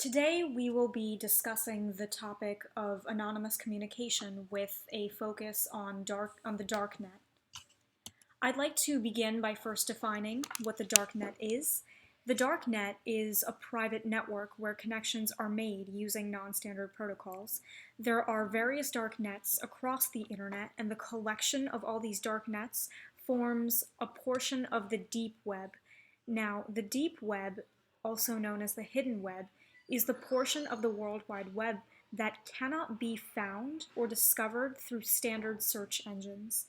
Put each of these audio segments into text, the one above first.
Today we will be discussing the topic of anonymous communication with a focus on the darknet. I'd like to begin by first defining what the darknet is. The darknet is a private network where connections are made using non-standard protocols. There are various darknets across the internet, and the collection of all these darknets forms a portion of the deep web. Now, the deep web, also known as the hidden web, is the portion of the World Wide Web that cannot be found or discovered through standard search engines.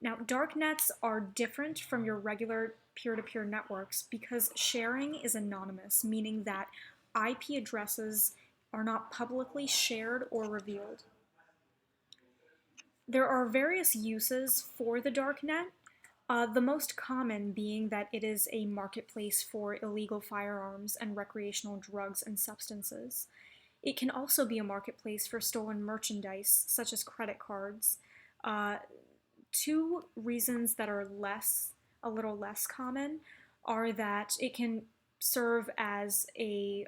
Now, darknets are different from your regular peer-to-peer networks because sharing is anonymous, meaning that IP addresses are not publicly shared or revealed. There are various uses for the darknet, the most common being that it is a marketplace for illegal firearms and recreational drugs and substances. It can also be a marketplace for stolen merchandise, such as credit cards. Two reasons that are a little less common are that it can serve as a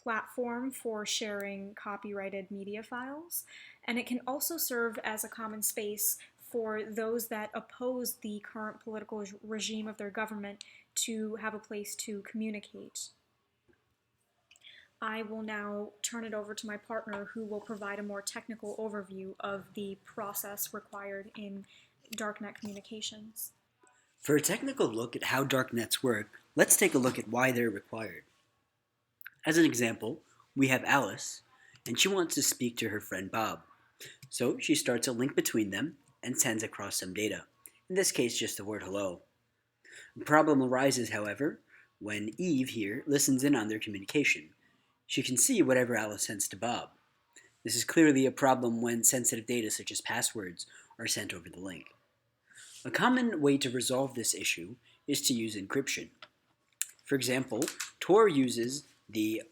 platform for sharing copyrighted media files, and it can also serve as a common space for those that oppose the current political regime of their government to have a place to communicate. I will now turn it over to my partner who will provide a more technical overview of the process required in darknet communications. For a technical look at how darknets work, let's take a look at why they're required. As an example, we have Alice, and she wants to speak to her friend Bob. So she starts a link between them and sends across some data, in this case just the word hello. A problem arises, however, when Eve here listens in on their communication. She can see whatever Alice sends to Bob. This is clearly a problem when sensitive data such as passwords are sent over the link. A common way to resolve this issue is to use encryption. For example, Tor uses the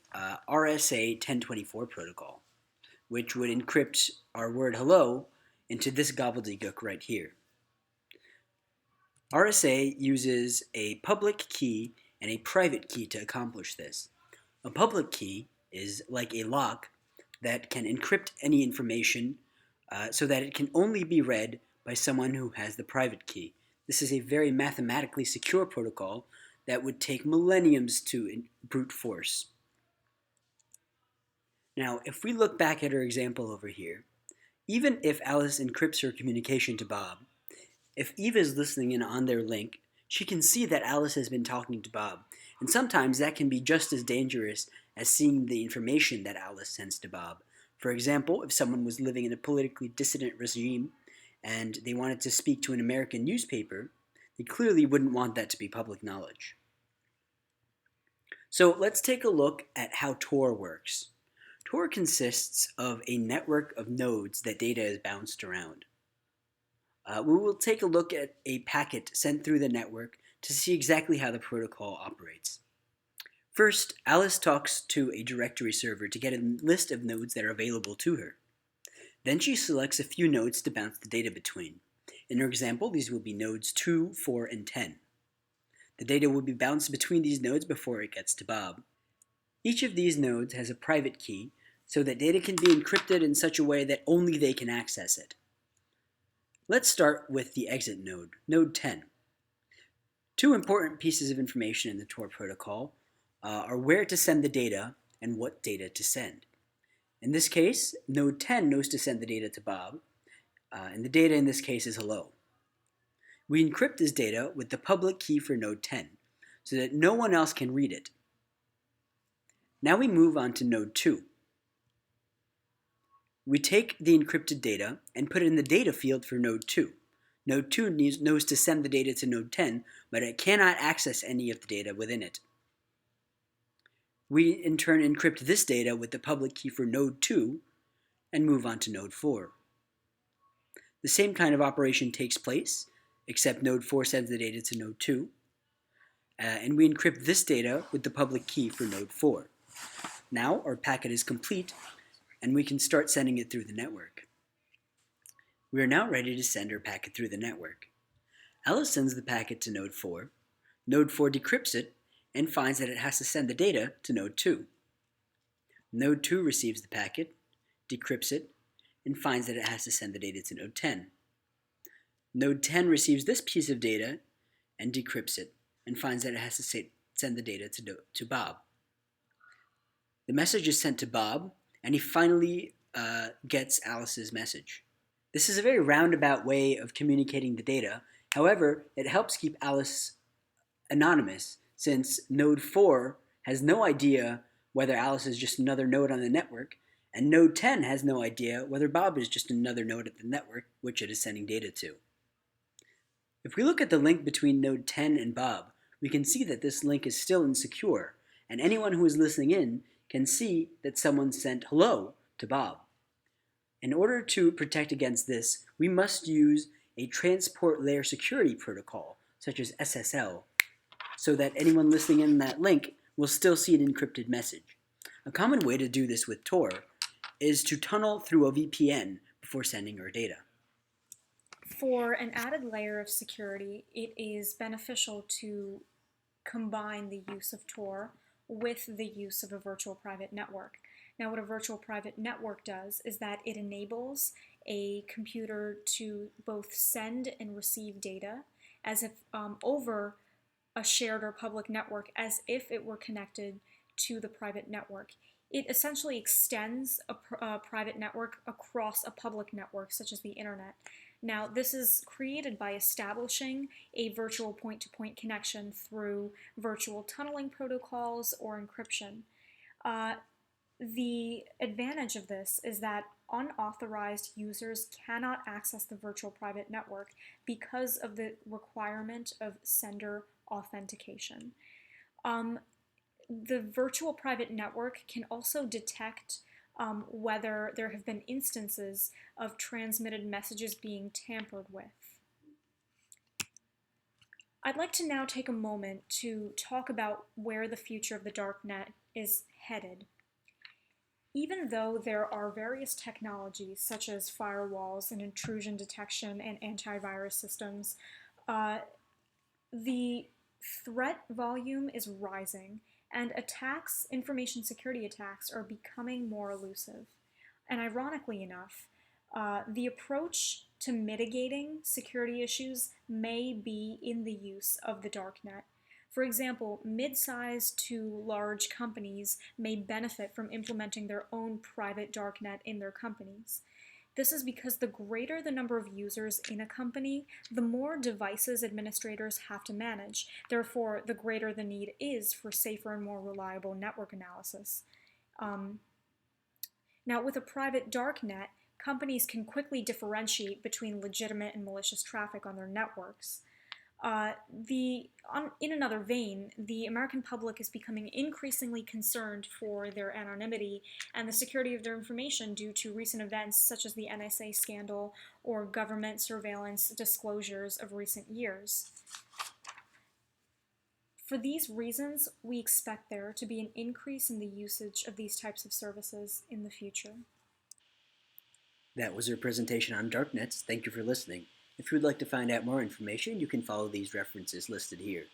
RSA 1024 protocol, which would encrypt our word hello into this gobbledygook right here. RSA uses a public key and a private key to accomplish this. A public key is like a lock that can encrypt any information so that it can only be read by someone who has the private key. This is a very mathematically secure protocol that would take millenniums to brute force. Now, if we look back at our example over here, even if Alice encrypts her communication to Bob, if Eve is listening in on their link, she can see that Alice has been talking to Bob, and sometimes that can be just as dangerous as seeing the information that Alice sends to Bob. For example, if someone was living in a politically dissident regime and they wanted to speak to an American newspaper, they clearly wouldn't want that to be public knowledge. So let's take a look at how Tor works. Tor consists of a network of nodes that data is bounced around. We will take a look at a packet sent through the network to see exactly how the protocol operates. First, Alice talks to a directory server to get a list of nodes that are available to her. Then she selects a few nodes to bounce the data between. In her example, these will be nodes 2, 4, and 10. The data will be bounced between these nodes before it gets to Bob. Each of these nodes has a private key so that data can be encrypted in such a way that only they can access it. Let's start with the exit node, node 10. Two important pieces of information in the Tor protocol are where to send the data and what data to send. In this case, node 10 knows to send the data to Bob, and the data in this case is hello. We encrypt this data with the public key for node 10 so that no one else can read it. Now we move on to node 2. We take the encrypted data and put it in the data field for node 2. Node 2 knows to send the data to node 10, but it cannot access any of the data within it. We in turn encrypt this data with the public key for node 2 and move on to node 4. The same kind of operation takes place, except node 4 sends the data to node 2, and we encrypt this data with the public key for node 4. Now our packet is complete, and we can start sending it through the network. We are now ready to send our packet through the network. Alice sends the packet to node 4. Node 4 decrypts it and finds that it has to send the data to node 2. Node 2 receives the packet, decrypts it, and finds that it has to send the data to node 10. Node 10 receives this piece of data and decrypts it, and finds that it has to send the data to Bob. The message is sent to Bob, and he finally gets Alice's message. This is a very roundabout way of communicating the data. However, it helps keep Alice anonymous, since node 4 has no idea whether Alice is just another node on the network, and node 10 has no idea whether Bob is just another node at the network which it is sending data to. If we look at the link between node 10 and Bob, we can see that this link is still insecure, and anyone who is listening in can see that someone sent hello to Bob. In order to protect against this, we must use a transport layer security protocol, such as SSL, so that anyone listening in that link will still see an encrypted message. A common way to do this with Tor is to tunnel through a VPN before sending our data. For an added layer of security, it is beneficial to combine the use of Tor with the use of a virtual private network. Now, what a virtual private network does is that it enables a computer to both send and receive data as if over a shared or public network, as if it were connected to the private network. It essentially extends a private network across a public network, such as the internet. Now, this is created by establishing a virtual point-to-point connection through virtual tunneling protocols or encryption. The advantage of this is that unauthorized users cannot access the virtual private network because of the requirement of sender authentication. The virtual private network can also detect whether there have been instances of transmitted messages being tampered with. I'd like to now take a moment to talk about where the future of the Darknet is headed. Even though there are various technologies such as firewalls and intrusion detection and antivirus systems, the threat volume is rising, and attacks, information security attacks, are becoming more elusive. And ironically enough, the approach to mitigating security issues may be in the use of the Darknet. For example, mid-sized to large companies may benefit from implementing their own private Darknet in their companies. This is because the greater the number of users in a company, the more devices administrators have to manage. Therefore, the greater the need is for safer and more reliable network analysis. Now, with a private Darknet, companies can quickly differentiate between legitimate and malicious traffic on their networks. In another vein, the American public is becoming increasingly concerned for their anonymity and the security of their information due to recent events such as the NSA scandal or government surveillance disclosures of recent years. For these reasons, we expect there to be an increase in the usage of these types of services in the future. That was our presentation on Darknets. Thank you for listening. If you would like to find out more information, you can follow these references listed here.